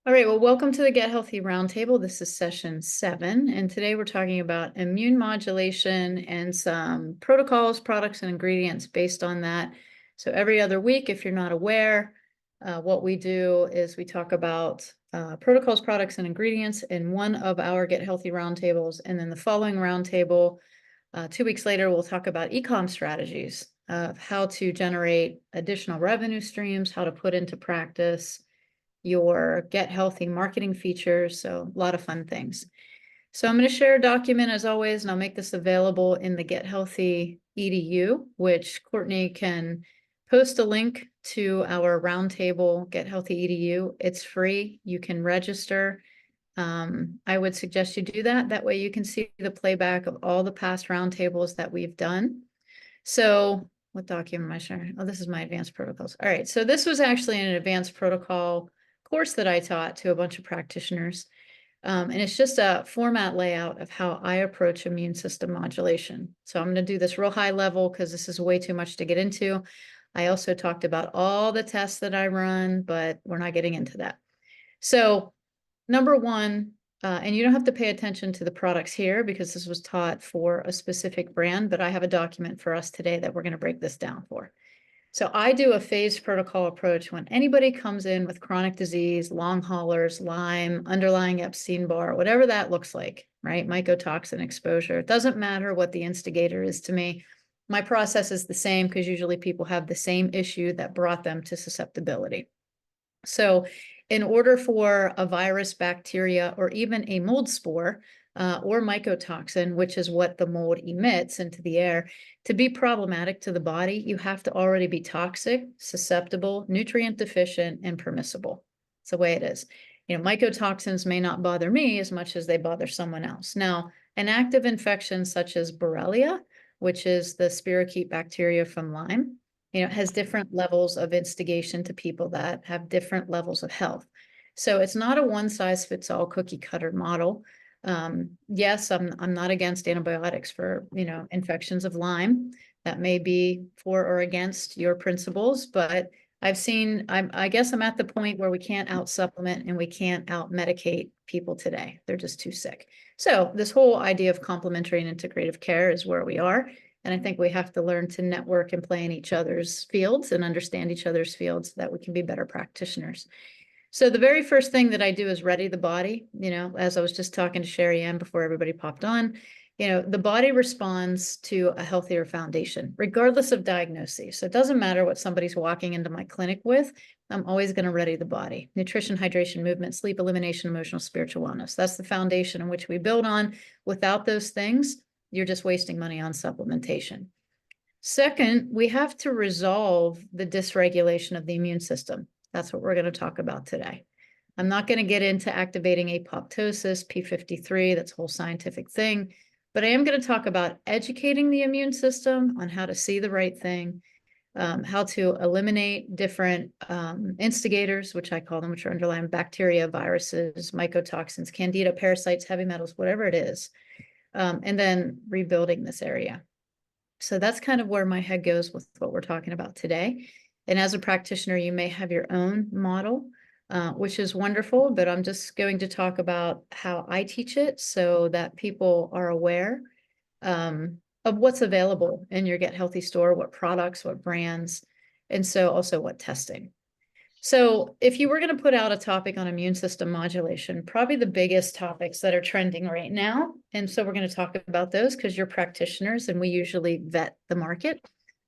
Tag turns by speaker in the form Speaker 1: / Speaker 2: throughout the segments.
Speaker 1: All right, well, welcome to the Get Healthy Roundtable. This is session 7, and today we're talking about immune modulation and some protocols, products, and ingredients based on that. So every other week, if you're not aware, what we do is we talk about protocols, products, and ingredients in one of our Get Healthy Roundtables, and then the following roundtable, 2 weeks later, we'll talk about e-com strategies of how to generate additional revenue streams, how to put into practice your Get Healthy marketing features. So a lot of fun things. So I'm going to share a document as always, and I'll make this available in the Get Healthy EDU, which Courtney can post a link to our roundtable Get Healthy EDU. It's free. You can register. I would suggest you do that. That way you can see the playback of all the past roundtables that we've done. So what document am I sharing? Oh, this is my advanced protocols. All right. So this was actually an advanced protocol course that I taught to a bunch of practitioners. And it's just a format layout of how I approach immune system modulation. So I'm going to do this real high level because this is way too much to get into. I also talked about all the tests that I run, but we're not getting into that. So number one, and you don't have to pay attention to the products here because this was taught for a specific brand, but I have a document for us today that we're going to break this down for. So I do a phased protocol approach when anybody comes in with chronic disease, long haulers, Lyme, underlying Epstein-Barr, whatever that looks like, right? Mycotoxin exposure. It doesn't matter what the instigator is to me. My process is the same because usually people have the same issue that brought them to susceptibility. So in order for a virus, bacteria, or even a mold spore, or mycotoxin, which is what the mold emits into the air, to be problematic to the body, you have to already be toxic, susceptible, nutrient deficient, and permissible. It's the way it is. You know, mycotoxins may not bother me as much as they bother someone else. Now, an active infection such as Borrelia, which is the spirochete bacteria from Lyme, has different levels of instigation to people that have different levels of health. So it's not a one size fits all cookie cutter model. Yes, I'm not against antibiotics for, infections of Lyme. That may be for or against your principles, but I guess I'm at the point where we can't out supplement and we can't out medicate people today. They're just too sick. So this whole idea of complementary and integrative care is where we are. And I think we have to learn to network and play in each other's fields and understand each other's fields so that we can be better practitioners. So the very first thing that I do is ready the body. As I was just talking to Sherry Ann before everybody popped on, the body responds to a healthier foundation, regardless of diagnosis. So it doesn't matter what somebody's walking into my clinic with. I'm always going to ready the body. Nutrition, hydration, movement, sleep, elimination, emotional, spiritual wellness. That's the foundation in which we build on. Without those things, you're just wasting money on supplementation. Second, we have to resolve the dysregulation of the immune system. That's what we're going to talk about today. I'm not going to get into activating apoptosis, P53, that's a whole scientific thing, but I am going to talk about educating the immune system on how to see the right thing, how to eliminate different instigators, which I call them, which are underlying bacteria, viruses, mycotoxins, candida, parasites, heavy metals, whatever it is, and then rebuilding this area. So that's kind of where my head goes with what we're talking about today. And as a practitioner, you may have your own model, which is wonderful, but I'm just going to talk about how I teach it so that people are aware of what's available in your Get Healthy store, what products, what brands, and so also what testing. So if you were going to put out a topic on immune system modulation, probably the biggest topics that are trending right now, and so we're going to talk about those because you're practitioners and we usually vet the market.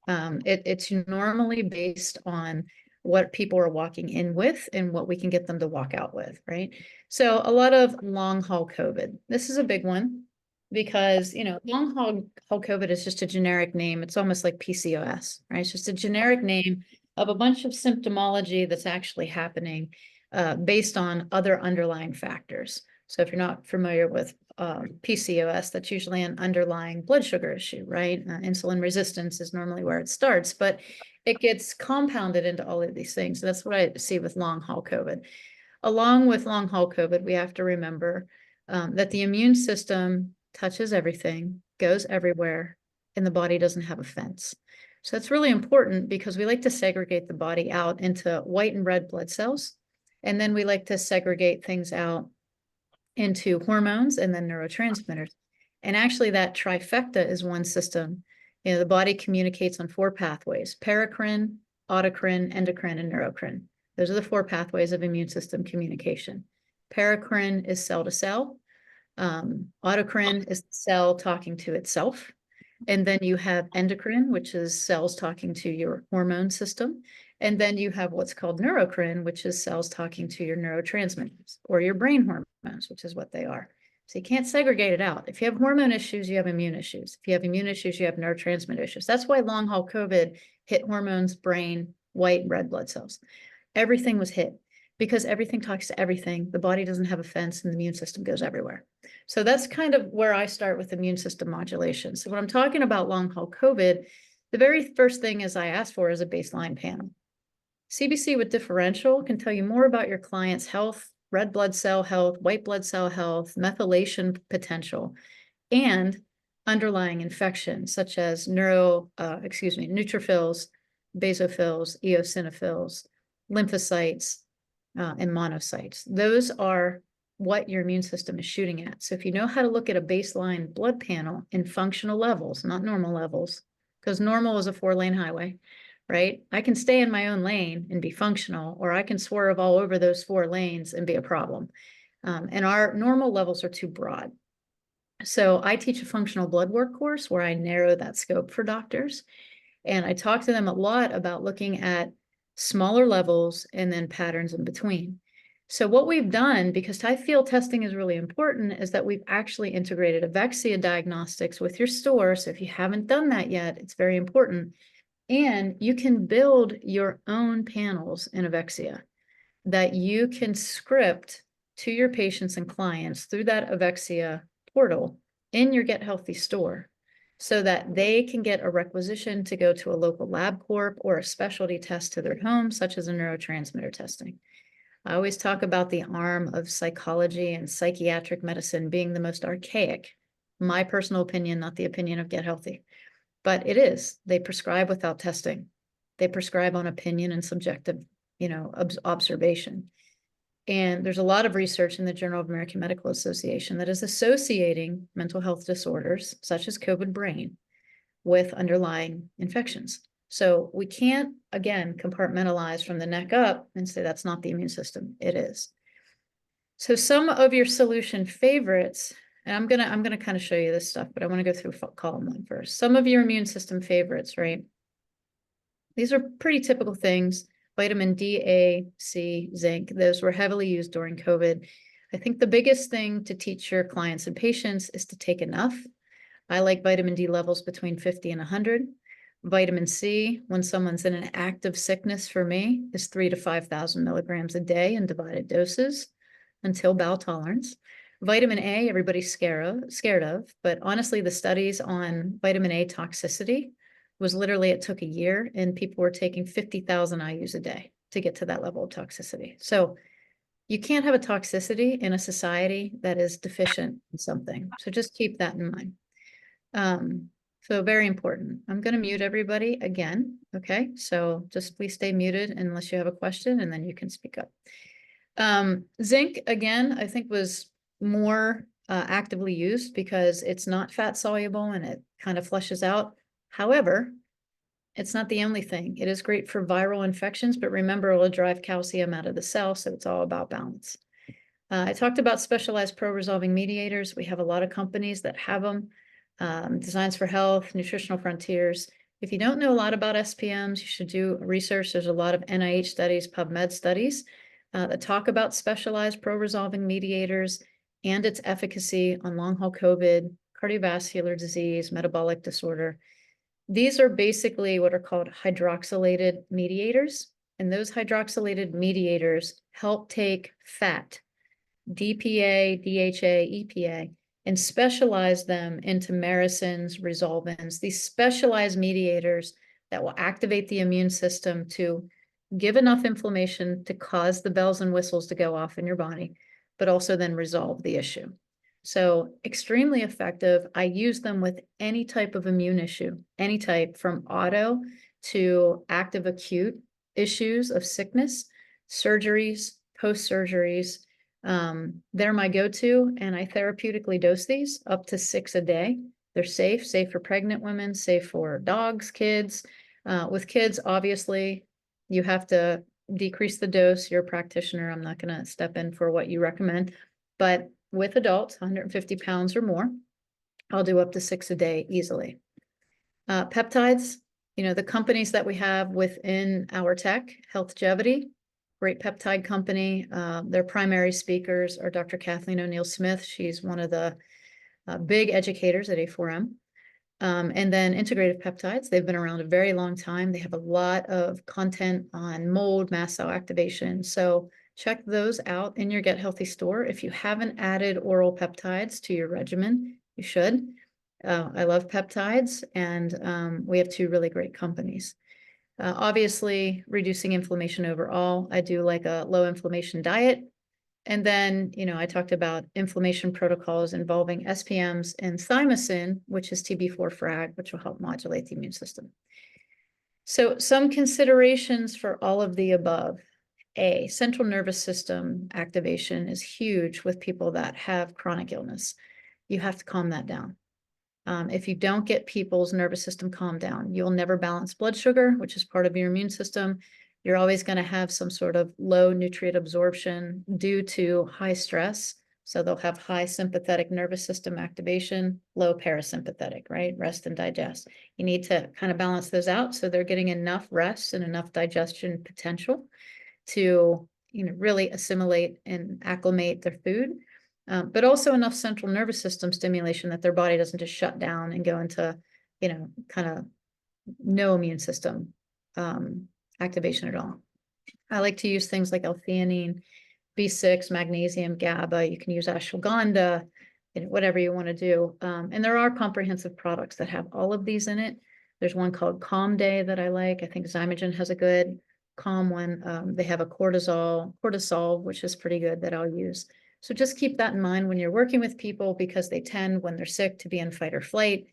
Speaker 1: It's normally based on what people are walking in with and what we can get them to walk out with, right? So a lot of long haul COVID. This is a big one because, long haul COVID is just a generic name. It's almost like PCOS, right? It's just a generic name of a bunch of symptomology that's actually happening based on other underlying factors. So if you're not familiar with PCOS, that's usually an underlying blood sugar issue, right? Insulin resistance is normally where it starts, but it gets compounded into all of these things. So that's what I see with long haul COVID. Along with long haul COVID, we have to remember that the immune system touches everything, goes everywhere, and the body doesn't have a fence. So it's really important because we like to segregate the body out into white and red blood cells. And then we like to segregate things out into hormones and then neurotransmitters. And actually that trifecta is one system. You know, the body communicates on 4 pathways: paracrine, autocrine, endocrine, and neurocrine. Those are the 4 pathways of immune system communication. Paracrine is cell to cell. Autocrine is the cell talking to itself. And then you have endocrine, which is cells talking to your hormone system. And then you have what's called neurocrine, which is cells talking to your neurotransmitters or your brain hormones, which is what they are. So you can't segregate it out. If you have hormone issues, you have immune issues. If you have immune issues, you have neurotransmitter issues. That's why long haul COVID hit hormones, brain, white, and red blood cells. Everything was hit because everything talks to everything. The body doesn't have a fence and the immune system goes everywhere. So that's kind of where I start with immune system modulation. So when I'm talking about long haul COVID, the very first thing is I ask for is a baseline panel. CBC with differential can tell you more about your client's health, red blood cell health, white blood cell health, methylation potential, and underlying infections such as neutrophils, basophils, eosinophils, lymphocytes, and monocytes. Those are what your immune system is shooting at. So if you know how to look at a baseline blood panel in functional levels, not normal levels, because normal is a 4-lane highway, right? I can stay in my own lane and be functional, or I can swerve all over those 4 lanes and be a problem. And our normal levels are too broad. So I teach a functional blood work course where I narrow that scope for doctors. And I talk to them a lot about looking at smaller levels and then patterns in between. So what we've done, because I feel testing is really important, is that we've actually integrated Avexia diagnostics with your store. So if you haven't done that yet, it's very important. And you can build your own panels in Avexia that you can script to your patients and clients through that Avexia portal in your Get Healthy store so that they can get a requisition to go to a local lab corp or a specialty test to their home, such as a neurotransmitter testing. I always talk about the arm of psychology and psychiatric medicine being the most archaic. My personal opinion, not the opinion of Get Healthy. But it is. They prescribe without testing. They prescribe on opinion and subjective, observation. And there's a lot of research in the Journal of American Medical Association that is associating mental health disorders, such as COVID brain, with underlying infections. So we can't, again, compartmentalize from the neck up and say that's not the immune system. It is. So some of your solution favorites, and I'm gonna kind of show you this stuff, but I want to go through column 1 first. Some of your immune system favorites, right? These are pretty typical things. Vitamin D, A, C, zinc. Those were heavily used during COVID. I think the biggest thing to teach your clients and patients is to take enough. I like vitamin D levels between 50 and 100. Vitamin C, when someone's in an active sickness for me, is 3,000 to 5,000 milligrams a day in divided doses until bowel tolerance. Vitamin A, everybody's scared of, but honestly, the studies on vitamin A toxicity was literally, it took a year and people were taking 50,000 IUs a day to get to that level of toxicity. So you can't have a toxicity in a society that is deficient in something. So just keep that in mind. So very important. I'm going to mute everybody again. Okay, so just please stay muted unless you have a question and then you can speak up. Zinc, again, I think was more actively used because it's not fat soluble and it kind of flushes out. However, it's not the only thing. It is great for viral infections, but remember, it will drive calcium out of the cell, so it's all about balance. I talked about specialized pro-resolving mediators. We have a lot of companies that have them. Designs for Health, Nutritional Frontiers. If you don't know a lot about SPMs, you should do research. There's a lot of NIH studies, PubMed studies that talk about specialized pro-resolving mediators and its efficacy on long-haul COVID, cardiovascular disease, metabolic disorder. These are basically what are called hydroxylated mediators, and those hydroxylated mediators help take fat, DPA, DHA, EPA, and specialize them into maresins, resolvins, these specialized mediators that will activate the immune system to give enough inflammation to cause the bells and whistles to go off in your body, but also then resolve the issue. So extremely effective. I use them with any type of immune issue, any type, from auto to active acute issues of sickness, surgeries, post surgeries. They're my go-to, and I therapeutically dose these up to 6 a day. They're safe for pregnant women, safe for dogs, kids. With kids, obviously, you have to decrease the dose. You're a practitioner. I'm not going to step in for what you recommend. But with adults, 150 pounds or more, I'll do up to 6 a day easily. Peptides, the companies that we have within our tech, Healthgevity, great peptide company. Their primary speakers are Dr. Kathleen O'Neill-Smith. She's one of the big educators at A4M. And then integrative peptides, they've been around a very long time. They have a lot of content on mold, mast cell activation. So check those out in your Get Healthy store. If you haven't added oral peptides to your regimen, you should. I love peptides, and we have 2 really great companies. Obviously, reducing inflammation overall. I do like a low inflammation diet. And then, I talked about inflammation protocols involving SPMs and thymosin, which is TB4 frag, which will help modulate the immune system. So some considerations for all of the above. A, central nervous system activation is huge with people that have chronic illness. You have to calm that down. If you don't get people's nervous system calmed down, you'll never balance blood sugar, which is part of your immune system. You're always going to have some sort of low nutrient absorption due to high stress. So they'll have high sympathetic nervous system activation, low parasympathetic, right? Rest and digest. You need to kind of balance those out so they're getting enough rest and enough digestion potential to, really assimilate and acclimate their food. But also enough central nervous system stimulation that their body doesn't just shut down and go into, kind of no immune system activation at all. I like to use things like L-theanine, B6, magnesium, GABA. You can use ashwagandha, whatever you want to do. And there are comprehensive products that have all of these in it. There's one called Calm Day that I like. I think Zymogen has a good calm one. They have a cortisol, which is pretty good, that I'll use. So just keep that in mind when you're working with people, because they tend, when they're sick, to be in fight or flight.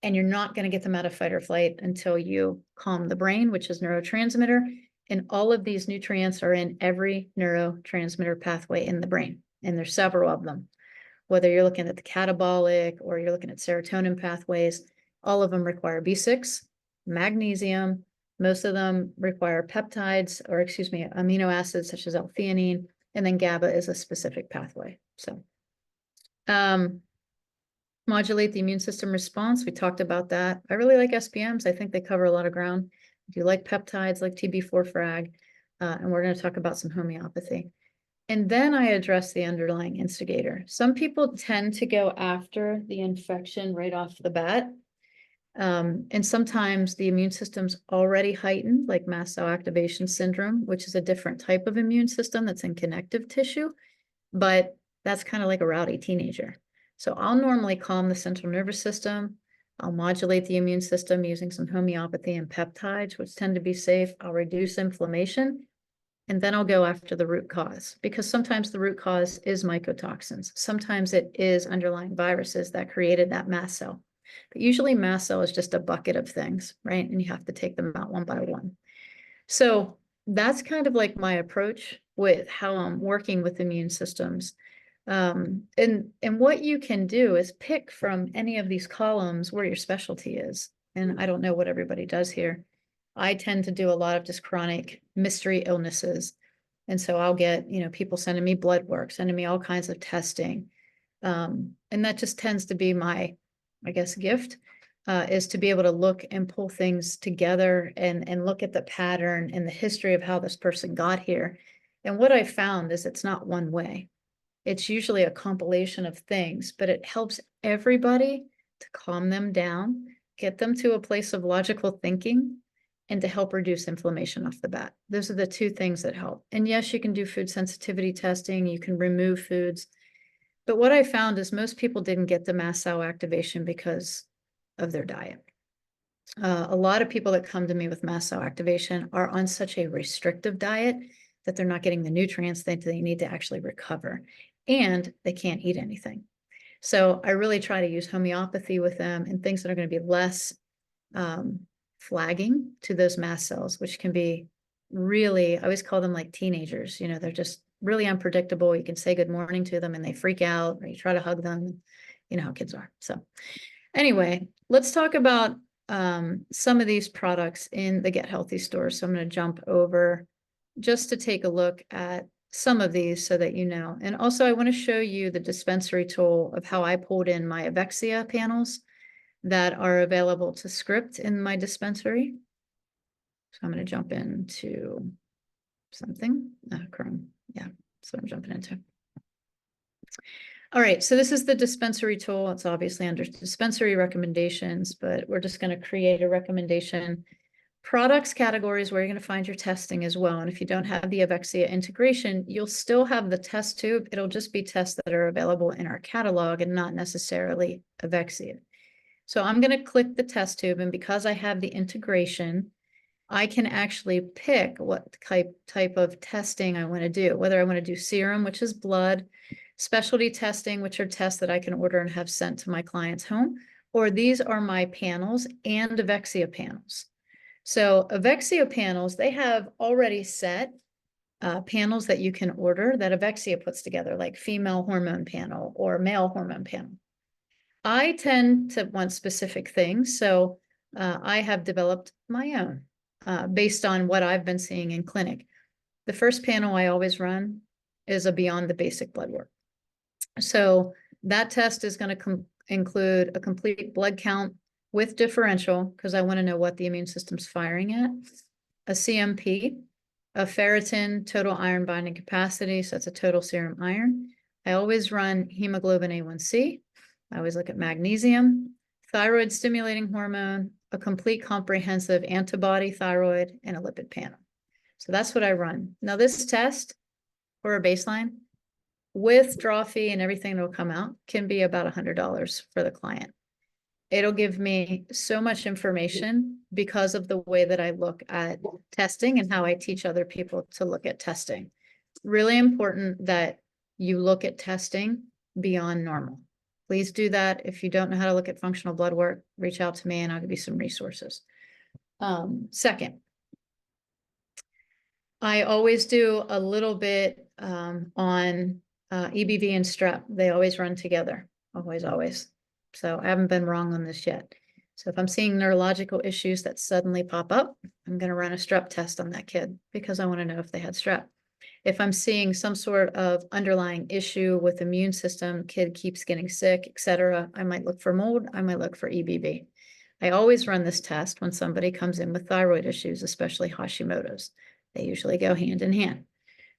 Speaker 1: And you're not going to get them out of fight or flight until you calm the brain, which is neurotransmitter. And all of these nutrients are in every neurotransmitter pathway in the brain. And there's several of them. Whether you're looking at the catabolic or you're looking at serotonin pathways, all of them require B6, magnesium. Most of them require peptides, or amino acids such as L-theanine. And then GABA is a specific pathway. So, modulate the immune system response. We talked about that. I really like SPMs. I think they cover a lot of ground. If you like peptides, like TB4 frag, and we're going to talk about some homeopathy. And then I address the underlying instigator. Some people tend to go after the infection right off the bat. And sometimes the immune system's already heightened, like mast cell activation syndrome, which is a different type of immune system that's in connective tissue, but that's kind of like a rowdy teenager. So I'll normally calm the central nervous system. I'll modulate the immune system using some homeopathy and peptides, which tend to be safe. I'll reduce inflammation, and then I'll go after the root cause, because sometimes the root cause is mycotoxins. Sometimes it is underlying viruses that created that mast cell. But usually mast cell is just a bucket of things, right? And you have to take them out one by one. So that's kind of like my approach with how I'm working with immune systems. And what you can do is pick from any of these columns where your specialty is. And I don't know what everybody does here. I tend to do a lot of just chronic mystery illnesses. And so I'll get, people sending me blood work, sending me all kinds of testing. And that just tends to be my, gift, is to be able to look and pull things together and look at the pattern and the history of how this person got here. And what I found is it's not one way. It's usually a compilation of things, but it helps everybody to calm them down, get them to a place of logical thinking, and to help reduce inflammation off the bat. Those are the 2 things that help. And yes, you can do food sensitivity testing. You can remove foods. But what I found is most people didn't get the mast cell activation because of their diet. A lot of people that come to me with mast cell activation are on such a restrictive diet that they're not getting the nutrients that they need to actually recover, and they can't eat anything. So I really try to use homeopathy with them and things that are going to be less flagging to those mast cells, which can be really, I always call them like teenagers. They're just really unpredictable. You can say good morning to them and they freak out, or you try to hug them. You know how kids are. So anyway, let's talk about some of these products in the Get Healthy store. So I'm going to jump over just to take a look at some of these so that you know. And also I want to show you the dispensary tool of how I pulled in my Avexia panels that are available to script in my dispensary. So I'm going to jump into something, Chrome. Yeah, that's what I'm jumping into. All right, so this is the dispensary tool. It's obviously under dispensary recommendations, but we're just going to create a recommendation. Products categories where you're going to find your testing as well. And if you don't have the Avexia integration, you'll still have the test tube. It'll just be tests that are available in our catalog and not necessarily Avexia. So I'm going to click the test tube, and because I have the integration, I can actually pick what type of testing I want to do, whether I want to do serum, which is blood, specialty testing, which are tests that I can order and have sent to my client's home, or these are my panels and Avexia panels. So Avexia panels, they have already set panels that you can order that Avexia puts together, like female hormone panel or male hormone panel. I tend to want specific things, so I have developed my own based on what I've been seeing in clinic. The first panel I always run is a beyond the basic blood work. So that test is going to include a complete blood count with differential, because I want to know what the immune system's firing at, a CMP, a ferritin total iron binding capacity, so that's a total serum iron. I always run hemoglobin A1C. I always look at magnesium, thyroid stimulating hormone, a complete comprehensive antibody thyroid, and a lipid panel. So that's what I run. Now this test for a baseline with draw fee and everything that will come out can be about $100 for the client. It'll give me so much information because of the way that I look at testing and how I teach other people to look at testing. Really important that you look at testing beyond normal. Please do that. If you don't know how to look at functional blood work, reach out to me and I'll give you some resources. Second, I always do a little bit on EBV and strep. They always run together, always. So I haven't been wrong on this yet. So if I'm seeing neurological issues that suddenly pop up, I'm going to run a strep test on that kid because I want to know if they had strep. If I'm seeing some sort of underlying issue with immune system, kid keeps getting sick, etc., I might look for mold, I might look for EBV. I always run this test when somebody comes in with thyroid issues, especially Hashimoto's. They usually go hand in hand.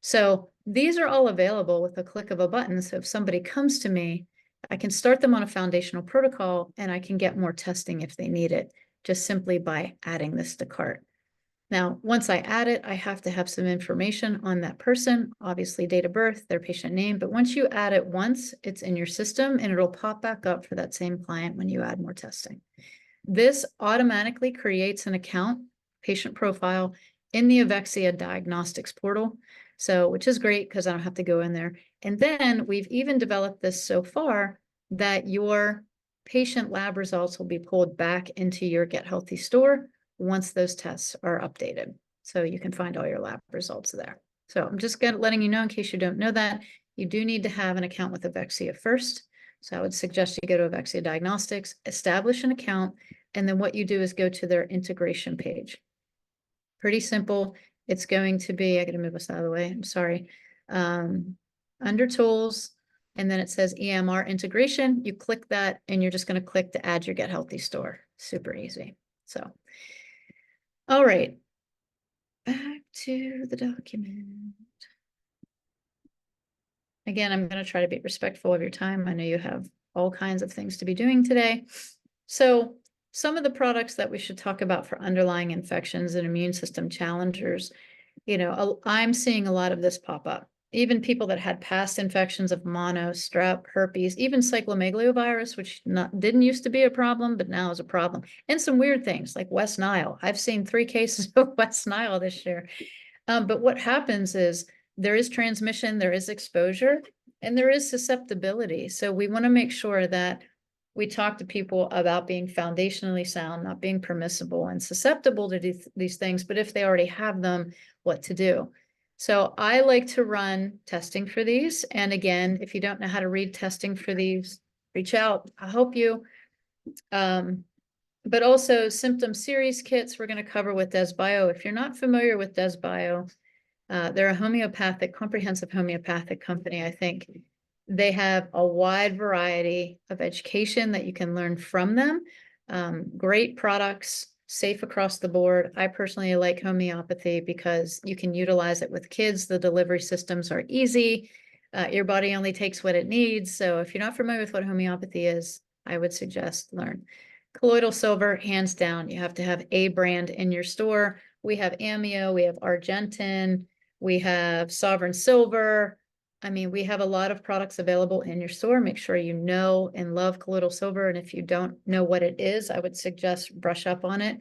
Speaker 1: So these are all available with a click of a button. So if somebody comes to me, I can start them on a foundational protocol and I can get more testing if they need it, just simply by adding this to cart. Now, once I add it, I have to have some information on that person, obviously date of birth, their patient name, but once you add it once, it's in your system and it'll pop back up for that same client when you add more testing. This automatically creates an account, patient profile, in the Avexia diagnostics portal. So, which is great because I don't have to go in there. And then we've even developed this so far that your patient lab results will be pulled back into your Get Healthy store once those tests are updated. So you can find all your lab results there. So I'm just letting you know in case you don't know that, you do need to have an account with Avexia first. So I would suggest you go to Avexia Diagnostics, establish an account, and then what you do is go to their integration page. Pretty simple. It's going to be, I got to move this out of the way, I'm sorry. Under tools, and then it says EMR integration. You click that and you're just going to click to add your Get Healthy store. Super easy. So, all right, back to the document. Again, I'm going to try to be respectful of your time. I know you have all kinds of things to be doing today. So some of the products that we should talk about for underlying infections and immune system challengers, I'm seeing a lot of this pop up. Even people that had past infections of mono, strep, herpes, even cyclomegalovírus, which didn't used to be a problem, but now is a problem. And some weird things like West Nile. I've seen 3 cases of West Nile this year. But what happens is there is transmission, there is exposure, and there is susceptibility. So we want to make sure that we talk to people about being foundationally sound, not being permissible and susceptible to these things, but if they already have them, what to do. So I like to run testing for these. And again, if you don't know how to read testing for these, reach out. I'll help you. But also symptom series kits we're going to cover with DesBio. If you're not familiar with DesBio, they're a homeopathic, comprehensive homeopathic company. I think they have a wide variety of education that you can learn from them. Great products, safe across the board. I personally like homeopathy because you can utilize it with kids. The delivery systems are easy. Your body only takes what it needs. So if you're not familiar with what homeopathy is, I would suggest learn. Colloidal silver, hands down, you have to have a brand in your store. We have Amio, we have Argentin, we have Sovereign Silver. I mean, we have a lot of products available in your store. Make sure you know and love colloidal silver. And if you don't know what it is, I would suggest brush up on it.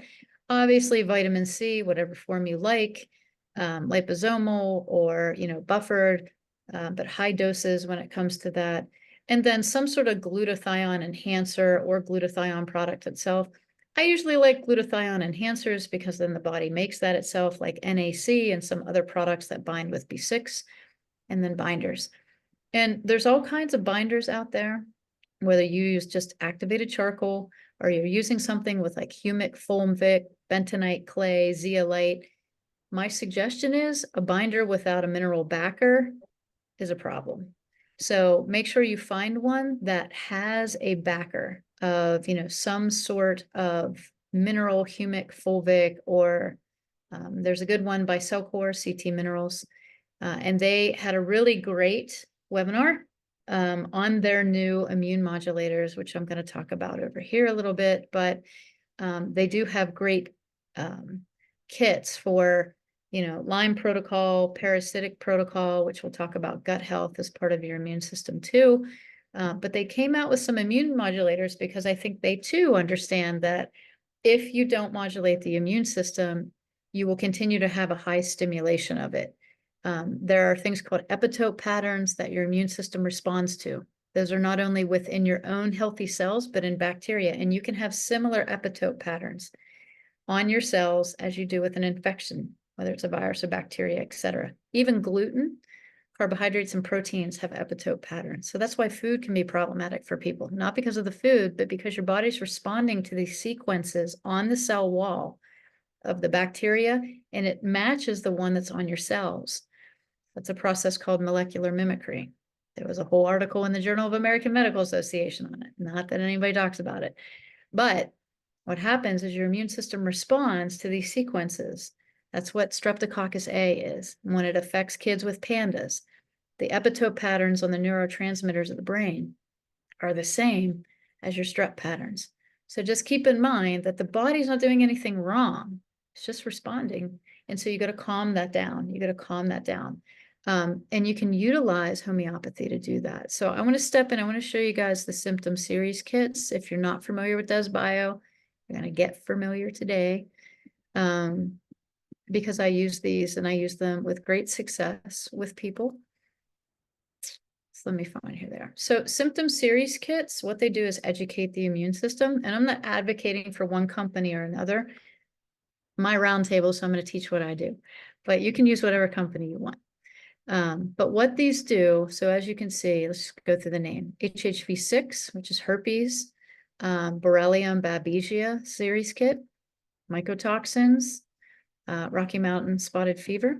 Speaker 1: Obviously, vitamin C, whatever form you like, liposomal or, buffered, but high doses when it comes to that. And then some sort of glutathione enhancer or glutathione product itself. I usually like glutathione enhancers because then the body makes that itself, like NAC and some other products that bind with B6, and then binders. And there's all kinds of binders out there, whether you use just activated charcoal or you're using something with like humic, fulvic, bentonite clay, zeolite. My suggestion is a binder without a mineral backer is a problem. So make sure you find one that has a backer of, some sort of mineral, humic, fulvic, or there's a good one by CellCore, CT Minerals. And they had a really great webinar on their new immune modulators, which I'm going to talk about over here a little bit, but they do have great kits for Lyme Protocol, Parasitic Protocol, which we'll talk about gut health as part of your immune system too. But they came out with some immune modulators because I think they too understand that if you don't modulate the immune system, you will continue to have a high stimulation of it. There are things called epitope patterns that your immune system responds to. Those are not only within your own healthy cells, but in bacteria. And you can have similar epitope patterns on your cells as you do with an infection, whether it's a virus or bacteria, et cetera. Even gluten, carbohydrates, and proteins have epitope patterns. So that's why food can be problematic for people, not because of the food, but because your body's responding to these sequences on the cell wall of the bacteria, and it matches the one that's on your cells. That's a process called molecular mimicry. There was a whole article in the Journal of American Medical Association on it. Not that anybody talks about it, but what happens is your immune system responds to these sequences. That's what Streptococcus A is. And when it affects kids with pandas, the epitope patterns on the neurotransmitters of the brain are the same as your strep patterns. So just keep in mind that the body's not doing anything wrong. It's just responding. And so you got to calm that down. You got to calm that down. And you can utilize homeopathy to do that. So I want to step in. I want to show you guys the symptom series kits. If you're not familiar with DesBio, you're going to get familiar today because I use these and I use them with great success with people. So let me find here they are. So symptom series kits, what they do is educate the immune system. And I'm not advocating for one company or another. My roundtable, so I'm going to teach what I do. But you can use whatever company you want. But what these do, so as you can see, let's go through the name. HHV6, which is herpes, Borrelia babesia series kit, mycotoxins, Rocky Mountain spotted fever,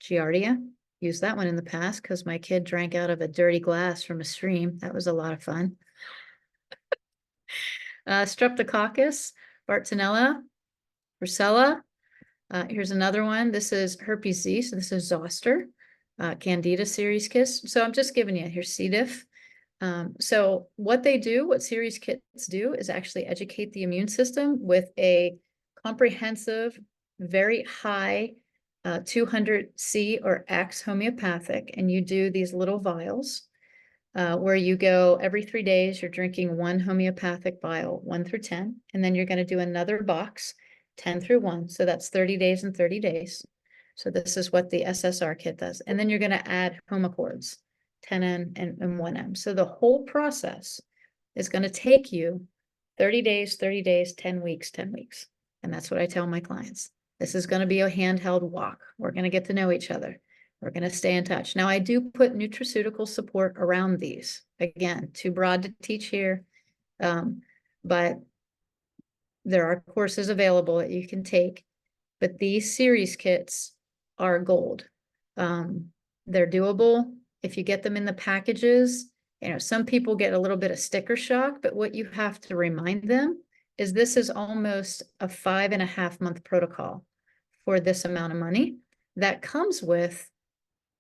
Speaker 1: Giardia. Used that one in the past because my kid drank out of a dirty glass from a stream. That was a lot of fun. Streptococcus, Bartonella, Brucella. Here's another one. This is herpes Z, so this is zoster. Candida series kits. So I'm just giving you, here's C. diff. So what they do, what series kits do is actually educate the immune system with a comprehensive, very high 200 C or X homeopathic, and you do these little vials where you go every 3 days, you're drinking one homeopathic vial, 1 through 10, and then you're going to do another box, 10 through 1. So that's 30 days and 30 days. So this is what the SSR kit does. And then you're going to add homocords, 10N and 1M. So the whole process is going to take you 30 days, 10 weeks, 10 weeks. And that's what I tell my clients. This is going to be a handheld walk. We're going to get to know each other. We're going to stay in touch. Now, I do put nutraceutical support around these. Again, too broad to teach here, but there are courses available that you can take. But these series kits are gold. They're doable. If you get them in the packages, some people get a little bit of sticker shock, but what you have to remind them is this is almost a 5.5-month protocol for this amount of money that comes with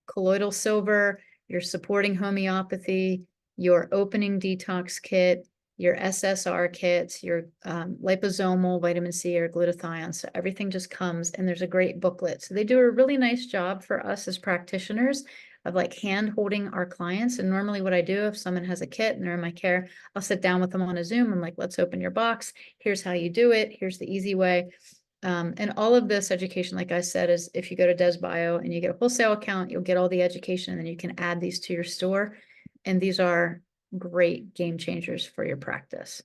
Speaker 1: colloidal silver, your supporting homeopathy, your opening detox kit, your SSR kits, your liposomal vitamin C or glutathione. So everything just comes, and there's a great booklet. So they do a really nice job for us as practitioners of like hand holding our clients. And normally what I do, if someone has a kit and they're in my care, I'll sit down with them on a Zoom. I'm like, let's open your box. Here's how you do it. Here's the easy way. And all of this education, like I said, is if you go to Des Bio and you get a wholesale account, you'll get all the education, and then you can add these to your store. And these are great game changers for your practice.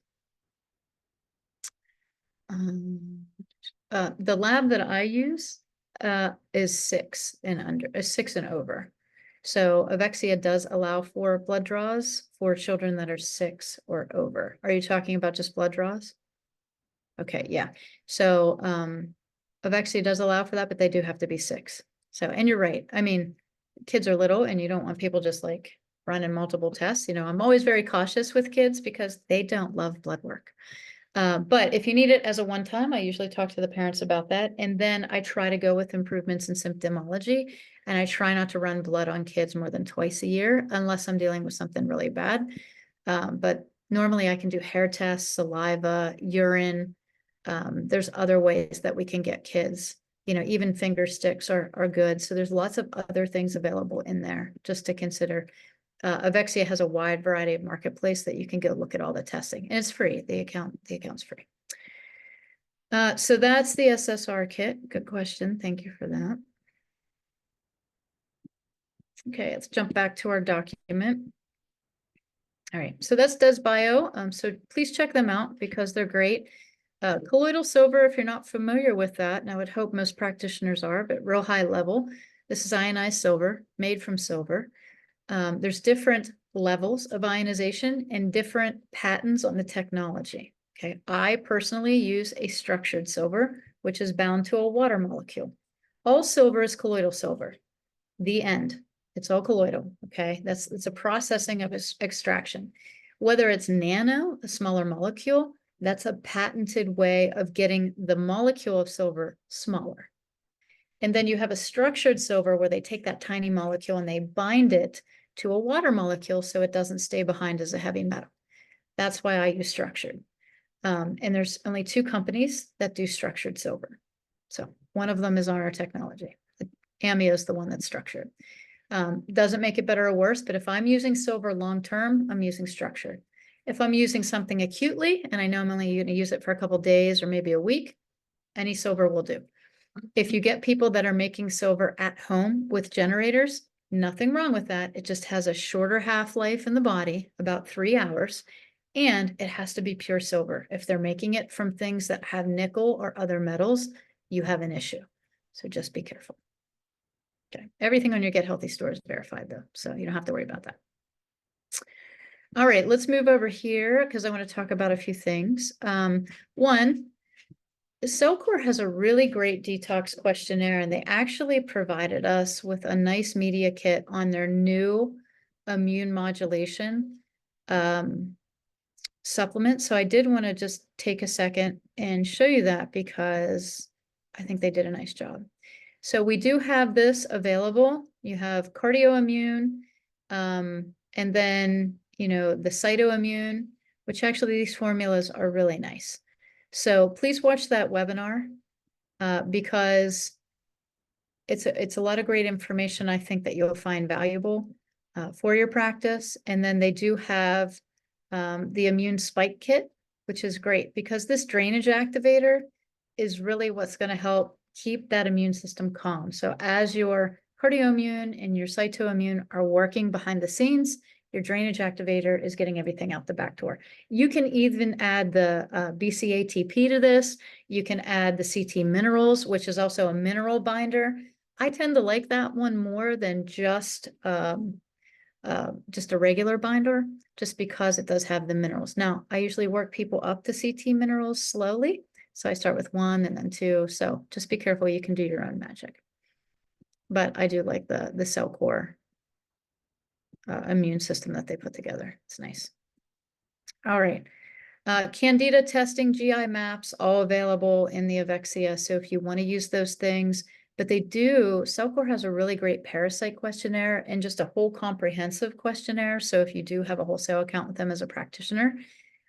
Speaker 1: The lab that I use is 6 and over. So Avexia does allow for blood draws for children that are 6 or over. Are you talking about just blood draws? Okay, yeah. So Avexia does allow for that, but they do have to be 6. So, and you're right. I mean, kids are little and you don't want people just like running multiple tests. I'm always very cautious with kids because they don't love blood work. But if you need it as a one-time, I usually talk to the parents about that. And then I try to go with improvements in symptomology. And I try not to run blood on kids more than twice a year, unless I'm dealing with something really bad. But normally I can do hair tests, saliva, urine. There's other ways that we can get kids, even finger sticks are good. So there's lots of other things available in there just to consider. Avexia has a wide variety of marketplace that you can go look at all the testing, and it's free. The account's free. So that's the SSR kit. Good question. Thank you for that. Okay, let's jump back to our document. All right, so that's Des Bio. So please check them out because they're great. Colloidal silver, if you're not familiar with that, and I would hope most practitioners are, but real high level. This is ionized silver, made from silver. There's different levels of ionization and different patents on the technology. Okay, I personally use a structured silver, which is bound to a water molecule. All silver is colloidal silver. The end. It's all colloidal. Okay, it's a processing of extraction. Whether it's nano, a smaller molecule, that's a patented way of getting the molecule of silver smaller. And then you have a structured silver where they take that tiny molecule and they bind it to a water molecule so it doesn't stay behind as a heavy metal. That's why I use structured. And there's only 2 companies that do structured silver. So one of them is on our technology. Amia is the one that's structured. Doesn't make it better or worse, but if I'm using silver long-term, I'm using structured. If I'm using something acutely, and I know I'm only going to use it for a couple of days or maybe a week, any silver will do. If you get people that are making silver at home with generators, nothing wrong with that. It just has a shorter half-life in the body, about 3 hours, and it has to be pure silver. If they're making it from things that have nickel or other metals, you have an issue. So just be careful. Okay. Everything on your Get Healthy store is verified though, so you don't have to worry about that. All right, let's move over here because I want to talk about a few things. One, CellCore has a really great detox questionnaire, and they actually provided us with a nice media kit on their new immune modulation supplement. So I did want to just take a second and show you that because I think they did a nice job. So we do have this available. You have CardioImmune, and then, the CytoImmune, which actually these formulas are really nice. So please watch that webinar because it's a lot of great information I think that you'll find valuable for your practice. And then they do have the ImmunoSpike Kit, which is great because this drainage activator is really what's going to help keep that immune system calm. So as your CardioImmune and your CytoImmune are working behind the scenes, your drainage activator is getting everything out the back door. You can even add the BCATP to this. You can add the CT minerals, which is also a mineral binder. I tend to like that one more than just a regular binder, just because it does have the minerals. Now, I usually work people up to CT minerals slowly. So I start with 1 and then 2. So just be careful, you can do your own magic. But I do like the CellCore immune system that they put together. It's nice. All right. Candida testing, GI maps, all available in the Avexia. So if you want to use those things, but CellCore has a really great parasite questionnaire and just a whole comprehensive questionnaire. So if you do have a wholesale account with them as a practitioner,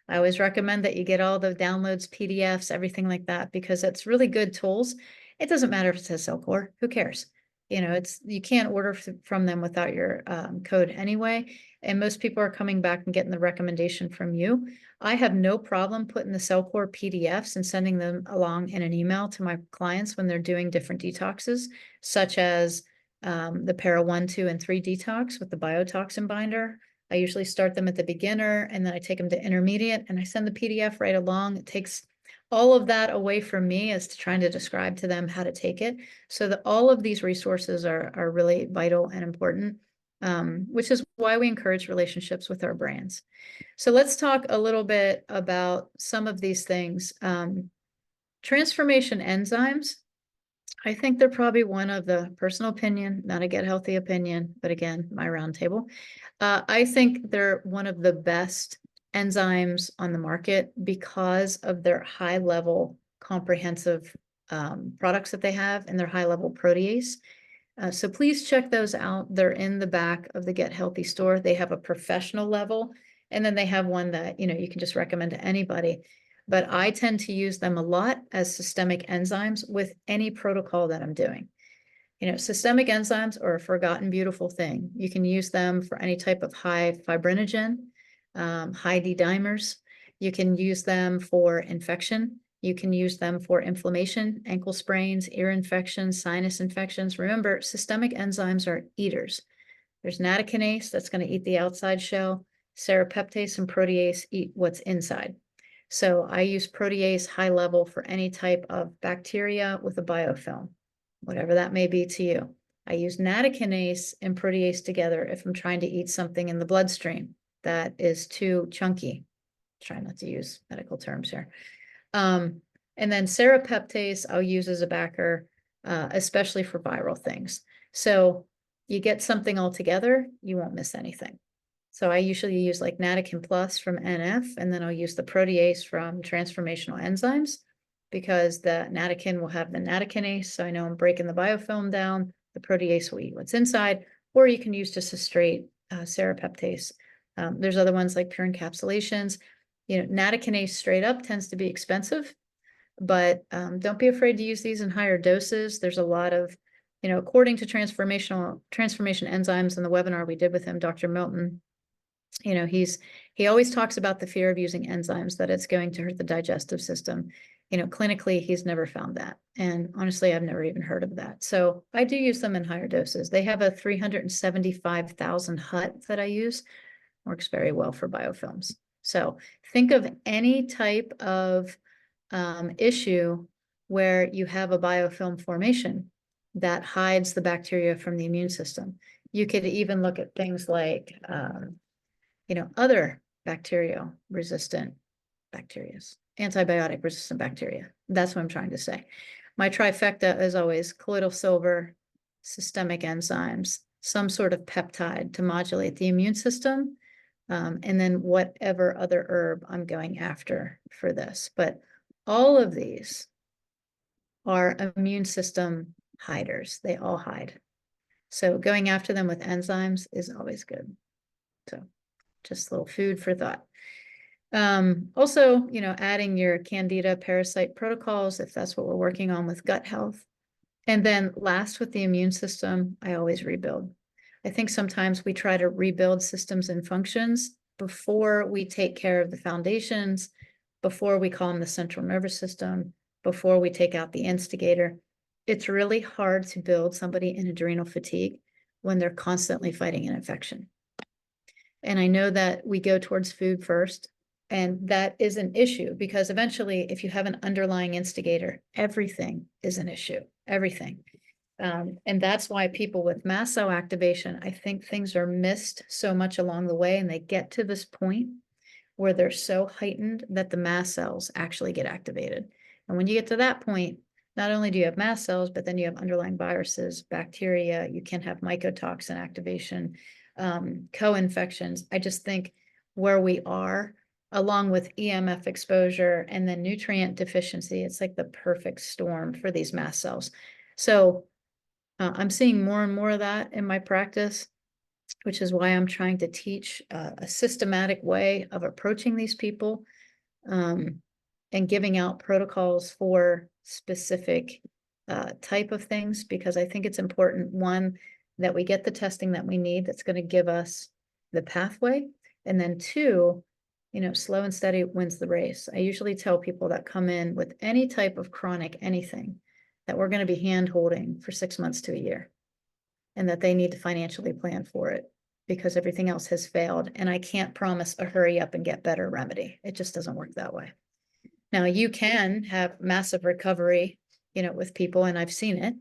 Speaker 1: I always recommend that you get all the downloads, PDFs, everything like that, because it's really good tools. It doesn't matter if it says CellCore, who cares? You can't order from them without your code anyway. And most people are coming back and getting the recommendation from you. I have no problem putting the CellCore PDFs and sending them along in an email to my clients when they're doing different detoxes, such as the Para 1, 2, and 3 detox with the biotoxin binder. I usually start them at the beginner and then I take them to intermediate and I send the PDF right along. It takes all of that away from me as to trying to describe to them how to take it. So that all of these resources are really vital and important, which is why we encourage relationships with our brands. So let's talk a little bit about some of these things. Transformation enzymes, I think they're probably one of the personal opinion, not a Get Healthy opinion, but again, my roundtable. I think they're one of the best enzymes on the market because of their high level comprehensive products that they have and their high level protease. So please check those out. They're in the back of the Get Healthy store. They have a professional level, and then they have one that, you can just recommend to anybody. But I tend to use them a lot as systemic enzymes with any protocol that I'm doing. Systemic enzymes are a forgotten beautiful thing. You can use them for any type of high fibrinogen, high D-dimers. You can use them for infection. You can use them for inflammation, ankle sprains, ear infections, sinus infections. Remember, systemic enzymes are eaters. There's nattokinase that's going to eat the outside shell. Serrapeptase and protease eat what's inside. So I use protease high level for any type of bacteria with a biofilm, whatever that may be to you. I use nattokinase and protease together if I'm trying to eat something in the bloodstream that is too chunky. Try not to use medical terms here. And then serrapeptase I'll use as a backer, especially for viral things. So you get something all together, you won't miss anything. So I usually use like Nattokin Plus from NF, and then I'll use the protease from Transformational Enzymes, because the nattokin will have the nattokinase. So I know I'm breaking the biofilm down. The protease will eat what's inside, or you can use just a straight serrapeptase. There's other ones like pure encapsulations. Nattokinase straight up tends to be expensive, but don't be afraid to use these in higher doses. There's a lot of, according to Transformation Enzymes in the webinar we did with him, Dr. Milton, he always talks about the fear of using enzymes, that it's going to hurt the digestive system. Clinically, he's never found that. And honestly, I've never even heard of that. So I do use them in higher doses. They have a 375,000 hut that I use. Works very well for biofilms. So think of any type of issue where you have a biofilm formation that hides the bacteria from the immune system. You could even look at things like other bacterial-resistant bacteria, antibiotic-resistant bacteria. That's what I'm trying to say. My trifecta is always colloidal silver, systemic enzymes, some sort of peptide to modulate the immune system, and then whatever other herb I'm going after for this. But all of these are immune system hiders. They all hide. So going after them with enzymes is always good. So just a little food for thought. Also, adding your Candida parasite protocols, if that's what we're working on with gut health. And then last, with the immune system, I always rebuild. I think sometimes we try to rebuild systems and functions before we take care of the foundations, before we calm the central nervous system, before we take out the instigator. It's really hard to build somebody in adrenal fatigue when they're constantly fighting an infection. And I know that we go towards food first, and that is an issue, because eventually, if you have an underlying instigator, everything is an issue, everything. And that's why people with mast cell activation, I think things are missed so much along the way, and they get to this point where they're so heightened that the mast cells actually get activated. And when you get to that point, not only do you have mast cells, but then you have underlying viruses, bacteria, you can have mycotoxin activation, co-infections. I just think where we are, along with EMF exposure and then nutrient deficiency, it's like the perfect storm for these mast cells. So I'm seeing more and more of that in my practice, which is why I'm trying to teach a systematic way of approaching these people, and giving out protocols for specific type of things, because I think it's important, one, that we get the testing that we need that's going to give us the pathway, and then two, slow and steady wins the race. I usually tell people that come in with any type of chronic anything that we're going to be hand holding for 6 months to a year, and that they need to financially plan for it because everything else has failed. And I can't promise a hurry up and get better remedy. It just doesn't work that way. Now, you can have massive recovery, with people, and I've seen it.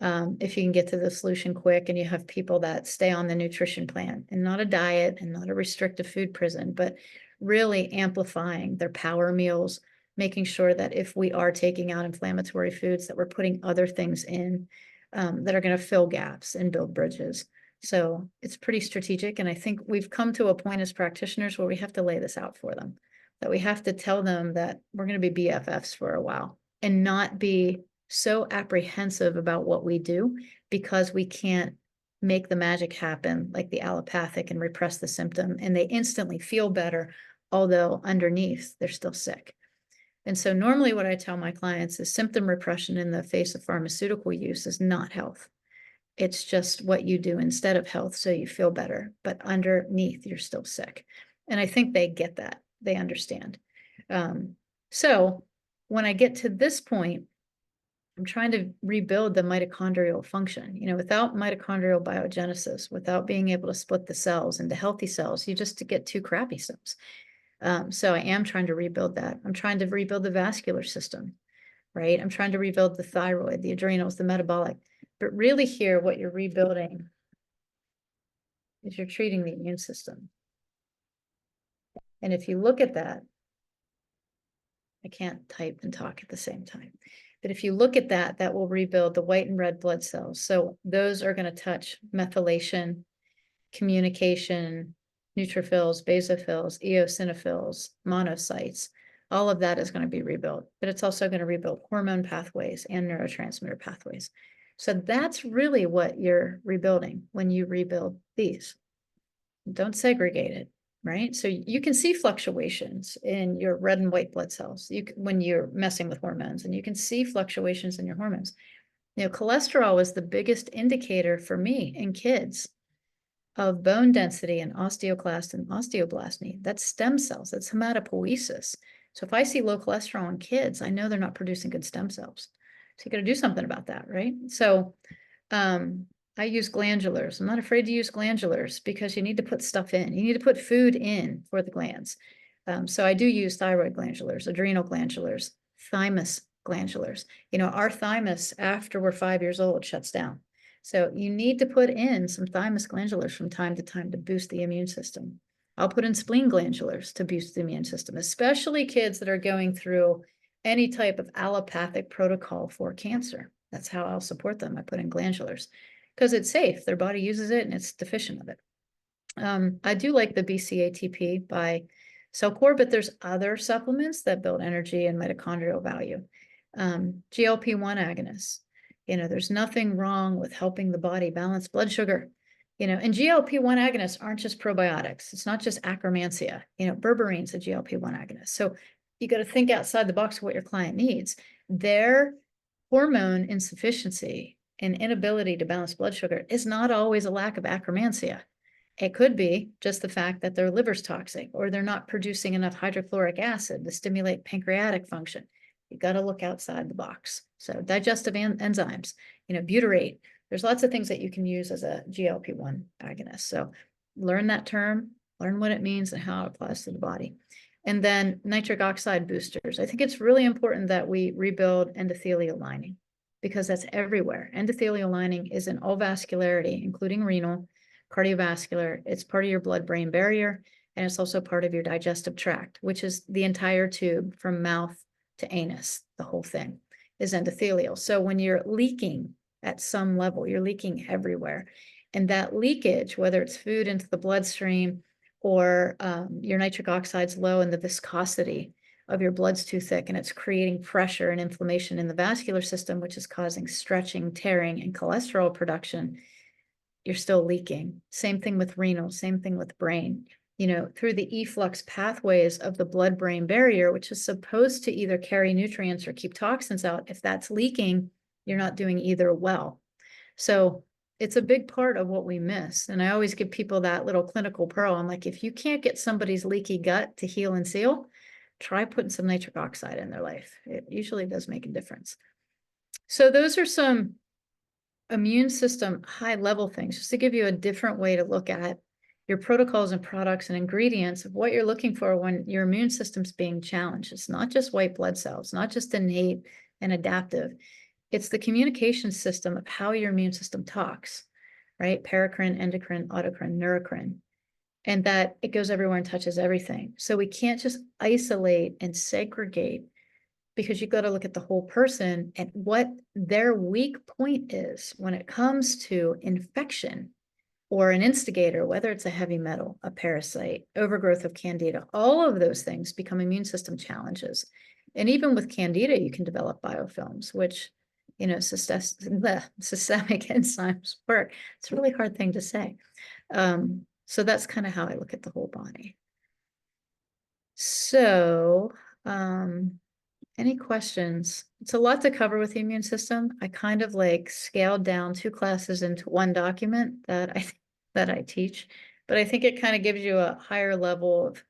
Speaker 1: If you can get to the solution quick and you have people that stay on the nutrition plan and not a diet and not a restrictive food prison, but really amplifying their power meals, making sure that if we are taking out inflammatory foods, that we're putting other things in that are going to fill gaps and build bridges. So it's pretty strategic. And I think we've come to a point as practitioners where we have to lay this out for them, that we have to tell them that we're going to be BFFs for a while and not be so apprehensive about what we do because we can't make the magic happen like the allopathic and repress the symptom and they instantly feel better, although underneath they're still sick. And so normally what I tell my clients is symptom repression in the face of pharmaceutical use is not health. It's just what you do instead of health so you feel better, but underneath you're still sick. And I think they get that. They understand. So when I get to this point, I'm trying to rebuild the mitochondrial function. Without mitochondrial biogenesis, without being able to split the cells into healthy cells, you just get two crappy cells. So I am trying to rebuild that. I'm trying to rebuild the vascular system, right? I'm trying to rebuild the thyroid, the adrenals, the metabolic. But really here, what you're rebuilding is you're treating the immune system. And if you look at that, I can't type and talk at the same time. But if you look at that, that will rebuild the white and red blood cells. So those are going to touch methylation, communication, neutrophils, basophils, eosinophils, monocytes. All of that is going to be rebuilt, but it's also going to rebuild hormone pathways and neurotransmitter pathways. So that's really what you're rebuilding when you rebuild these. Don't segregate it, right? So you can see fluctuations in your red and white blood cells when you're messing with hormones, and you can see fluctuations in your hormones. Cholesterol is the biggest indicator for me in kids of bone density and osteoclast and osteoblast need. That's stem cells, that's hematopoiesis. So if I see low cholesterol in kids, I know they're not producing good stem cells. So you got to do something about that, right? So I use glandulars. I'm not afraid to use glandulars because you need to put stuff in. You need to put food in for the glands. So I do use thyroid glandulars, adrenal glandulars, thymus glandulars. Our thymus after we're 5 years old shuts down. So you need to put in some thymus glandulars from time to time to boost the immune system. I'll put in spleen glandulars to boost the immune system, especially kids that are going through any type of allopathic protocol for cancer. That's how I'll support them. I put in glandulars because it's safe. Their body uses it and it's deficient of it. I do like the BCATP by CellCore, but there's other supplements that build energy and mitochondrial value. GLP-1 agonists. There's nothing wrong with helping the body balance blood sugar. And GLP-1 agonists aren't just probiotics. It's not just Akkermansia. Berbeриne's a GLP-1 agonist. So you got to think outside the box of what your client needs. Their hormone insufficiency and inability to balance blood sugar is not always a lack of Akkermansia. It could be just the fact that their liver's toxic or they're not producing enough hydrochloric acid to stimulate pancreatic function. You got to look outside the box. So digestive enzymes, butyrate. There's lots of things that you can use as a GLP-1 agonist. So learn that term, learn what it means and how it applies to the body. And then nitric oxide boosters. I think it's really important that we rebuild endothelial lining. because that's everywhere. Endothelial lining is in all vascularity, including renal, cardiovascular. It's part of your blood-brain barrier, and it's also part of your digestive tract, which is the entire tube from mouth to anus. The whole thing is endothelial. So when you're leaking at some level, you're leaking everywhere. And that leakage, whether it's food into the bloodstream or your nitric oxide's low and the viscosity of your blood's too thick, and it's creating pressure and inflammation in the vascular system, which is causing stretching, tearing, and cholesterol production, you're still leaking. Same thing with renal, same thing with brain. You know, through the efflux pathways of the blood-brain barrier, which is supposed to either carry nutrients or keep toxins out, if that's leaking, you're not doing either well. So it's a big part of what we miss. And I always give people that little clinical pearl. I'm like, if you can't get somebody's leaky gut to heal and seal, try putting some nitric oxide in their life. It usually does make a difference. So those are some immune system high level things, just to give you a different way to look at your protocols and products and ingredients of what you're looking for when your immune system's being challenged. It's not just white blood cells, not just innate and adaptive. It's the communication system of how your immune system talks, right? Paracrine, endocrine, autocrine, neurocrine, and that it goes everywhere and touches everything. So we can't just isolate and segregate, because you've got to look at the whole person and what their weak point is when it comes to infection or an instigator, whether it's a heavy metal, a parasite, overgrowth of candida. All of those things become immune system challenges. And even with candida, you can develop biofilms, which, you know, systemic enzymes work. It's a really hard thing to say. So that's kind of how I look at the whole body. So, any questions? It's a lot to cover with the immune system. I kind of like scaled down 2 classes into one document that I teach, but I think it kind of gives you a higher level of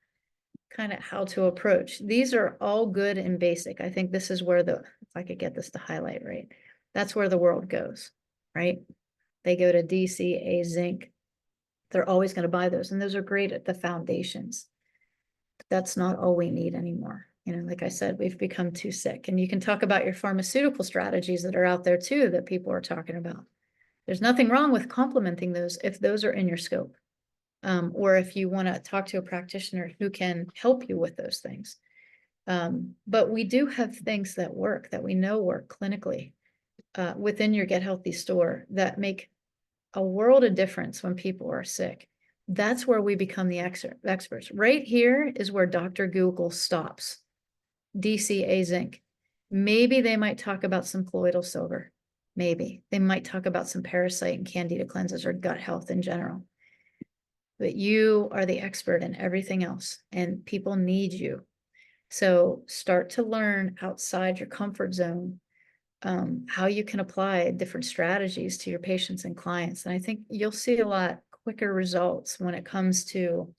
Speaker 1: kind of how to approach. These are all good and basic. I think this is where if I could get this to highlight right, that's where the world goes, right? They go to DCA, zinc. They're always going to buy those, and those are great at the foundations. But that's not all we need anymore. You know, like I said, we've become too sick. And you can talk about your pharmaceutical strategies that are out there too, that people are talking about. There's nothing wrong with complementing those if those are in your scope. Or if you want to talk to a practitioner who can help you with those things. But we do have things that work, that we know work clinically within your Get Healthy store that make a world of difference when people are sick. That's where we become the experts. Right here is where Dr. Google stops. DCA zinc. Maybe they might talk about some colloidal silver. Maybe they might talk about some parasite and candida cleanses or gut health in general. But you are the expert in everything else, and people need you. So start to learn outside your comfort zone, how you can apply different strategies to your patients and clients. And I think you'll see a lot quicker results when it comes to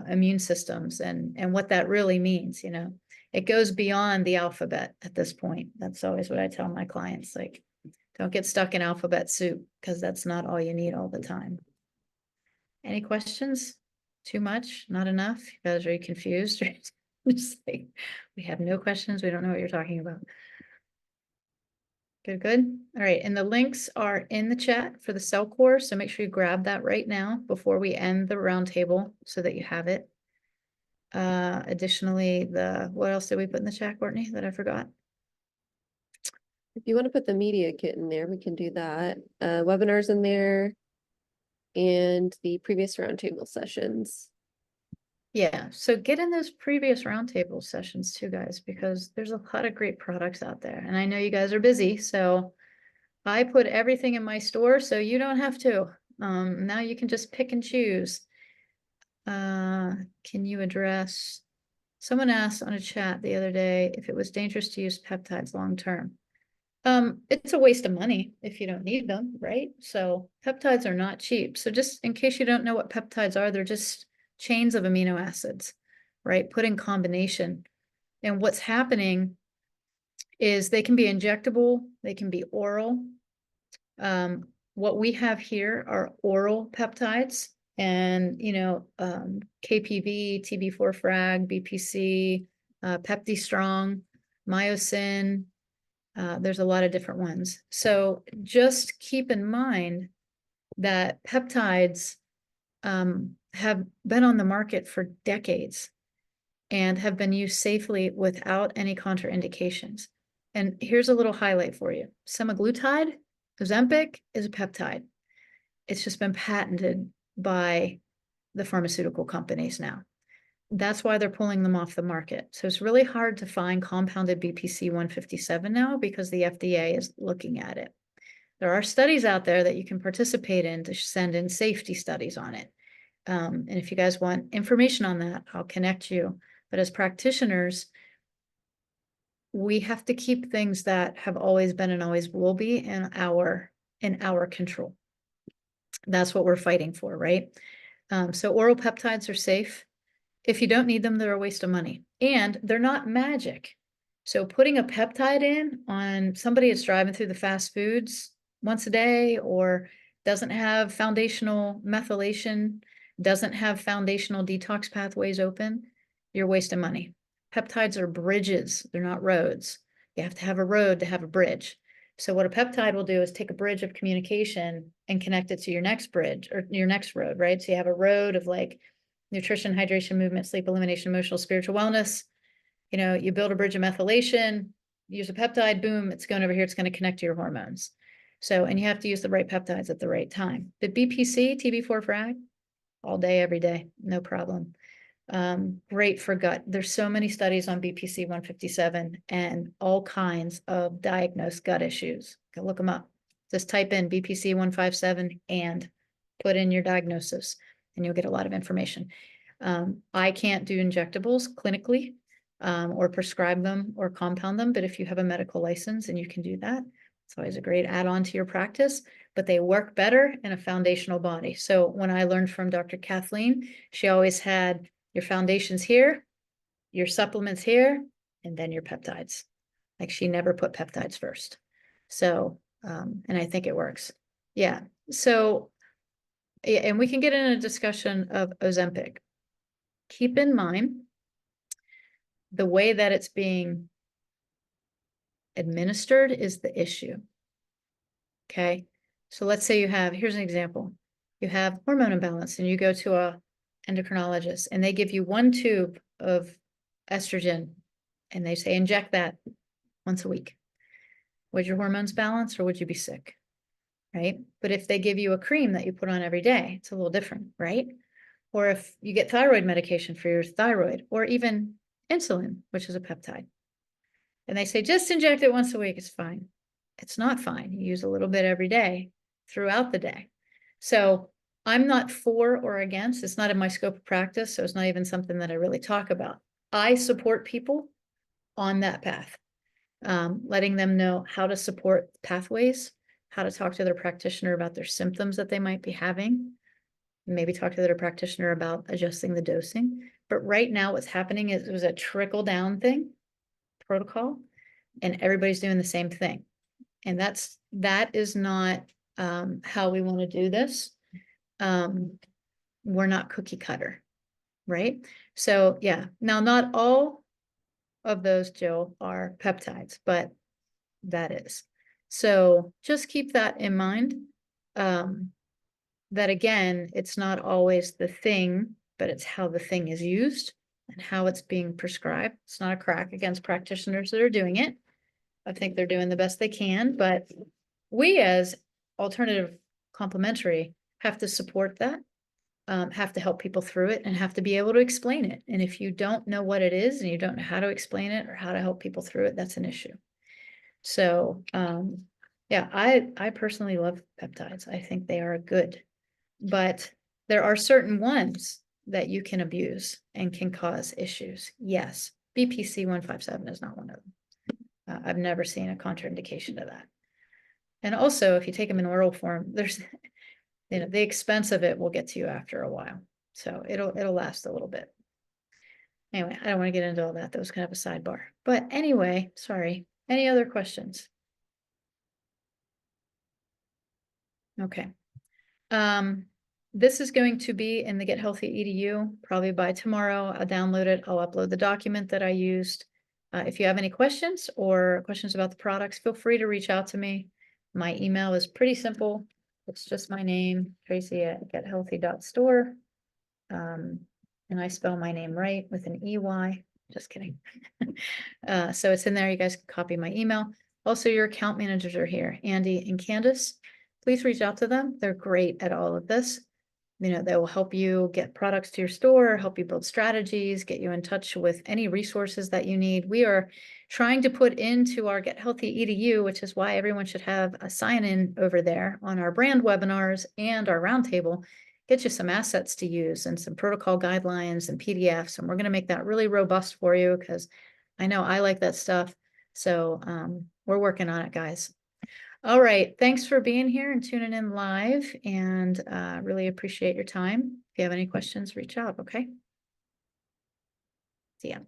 Speaker 1: immune systems and what that really means. You know, it goes beyond the alphabet at this point. That's always what I tell my clients, like, don't get stuck in alphabet soup, because that's not all you need all the time. Any questions? Too much? Not enough? You guys are confused? Just like, we have no questions. We don't know what you're talking about. Good, good. All right. And the links are in the chat for the CellCore. So make sure you grab that right now before we end the roundtable so that you have it. Additionally, what else did we put in the chat, Courtney, that I forgot?
Speaker 2: If you want to put the media kit in there, we can do that. Webinars in there and the previous roundtable sessions.
Speaker 1: Yeah, so get in those previous roundtable sessions too, guys, because there's a lot of great products out there. And I know you guys are busy, so I put everything in my store so you don't have to. Now you can just pick and choose. Can you address, someone asked on a chat the other day if it was dangerous to use peptides long term. It's a waste of money if you don't need them, right? So peptides are not cheap. So just in case you don't know what peptides are, they're just chains of amino acids, right? Put in combination. And what's happening is they can be injectable, they can be oral. What we have here are oral peptides, and KPV, TB4 frag, BPC, PeptiStrong, myosin, There's a lot of different ones. So just keep in mind that peptides have been on the market for decades and have been used safely without any contraindications. And here's a little highlight for you. Semaglutide, Ozempic, is a peptide. It's just been patented by the pharmaceutical companies now. That's why they're pulling them off the market. So it's really hard to find compounded BPC 157 now because the FDA is looking at it. There are studies out there that you can participate in to send in safety studies on it. And if you guys want information on that, I'll connect you. But as practitioners, we have to keep things that have always been and always will be in our control. That's what we're fighting for, right? So oral peptides are safe. If you don't need them, they're a waste of money. And they're not magic. So putting a peptide in on somebody that's driving through the fast foods once a day or doesn't have foundational methylation, doesn't have foundational detox pathways open, you're wasting money. Peptides are bridges, they're not roads. You have to have a road to have a bridge. So what a peptide will do is take a bridge of communication and connect it to your next bridge or your next road, right? So you have a road of like nutrition, hydration, movement, sleep, elimination, emotional, spiritual wellness. You know, you build a bridge of methylation, use a peptide, boom, it's going over here, it's going to connect to your hormones. So, and you have to use the right peptides at the right time. But BPC, TB4 frag, all day, every day, no problem. Great for gut. There's so many studies on BPC 157 and all kinds of diagnosed gut issues. Go look them up. Just type in BPC 157 and put in your diagnosis and you'll get a lot of information. I can't do injectables clinically or prescribe them or compound them, but if you have a medical license and you can do that, it's always a great add-on to your practice, but they work better in a foundational body. So when I learned from Dr. Kathleen, she always had your foundations here, your supplements here, and then your peptides. Like she never put peptides first. So, and I think it works. Yeah. So, and we can get in a discussion of Ozempic. Keep in mind the way that it's being administered is the issue. Okay. So let's say you have, here's an example. You have hormone imbalance and you go to a endocrinologist and they give you one tube of estrogen and they say, inject that once a week. Would your hormones balance or would you be sick? Right. But if they give you a cream that you put on every day, it's a little different, right? Or if you get thyroid medication for your thyroid or even insulin, which is a peptide, and they say, just inject it once a week, it's fine. It's not fine. You use a little bit every day throughout the day. So I'm not for or against. It's not in my scope of practice. So it's not even something that I really talk about. I support people on that path, letting them know how to support pathways, how to talk to their practitioner about their symptoms that they might be having, maybe talk to their practitioner about adjusting the dosing. But right now what's happening is it was a trickle down thing, protocol, and everybody's doing the same thing. And that is not how we want to do this. We're not cookie cutter, right? So yeah, now not all of those, Jill, are peptides, but that is. So just keep that in mind. That again, it's not always the thing, but it's how the thing is used and how it's being prescribed. It's not a crack against practitioners that are doing it. I think they're doing the best they can, but we as alternative complementary have to support that, have to help people through it and have to be able to explain it. And if you don't know what it is and you don't know how to explain it or how to help people through it, that's an issue. So, yeah, I personally love peptides. I think they are good, but there are certain ones that you can abuse and can cause issues. Yes, BPC 157 is not one of them. I've never seen a contraindication to that. And also, if you take them in oral form, there's, you know, the expense of it will get to you after a while. So it'll last a little bit. Anyway, I don't want to get into all that. That was kind of a sidebar. But anyway, sorry. Any other questions? Okay. This is going to be in the Get Healthy EDU probably by tomorrow. I'll download it. I'll upload the document that I used. If you have any questions or questions about the products, feel free to reach out to me. My email is pretty simple. It's just my name, Tracy@gethealthy.store. And I spell my name right with an EY. Just kidding. So it's in there. You guys can copy my email. Also, your account managers are here, Andy and Candace. Please reach out to them. They're great at all of this. You know, they will help you get products to your store, help you build strategies, get you in touch with any resources that you need. We are trying to put into our Get Healthy EDU, which is why everyone should have a sign-in over there on our brand webinars and our roundtable, get you some assets to use and some protocol guidelines and PDFs. And we're going to make that really robust for you because I know I like that stuff. So we're working on it, guys. All right. Thanks for being here and tuning in live, and really appreciate your time. If you have any questions, reach out. Okay. See ya.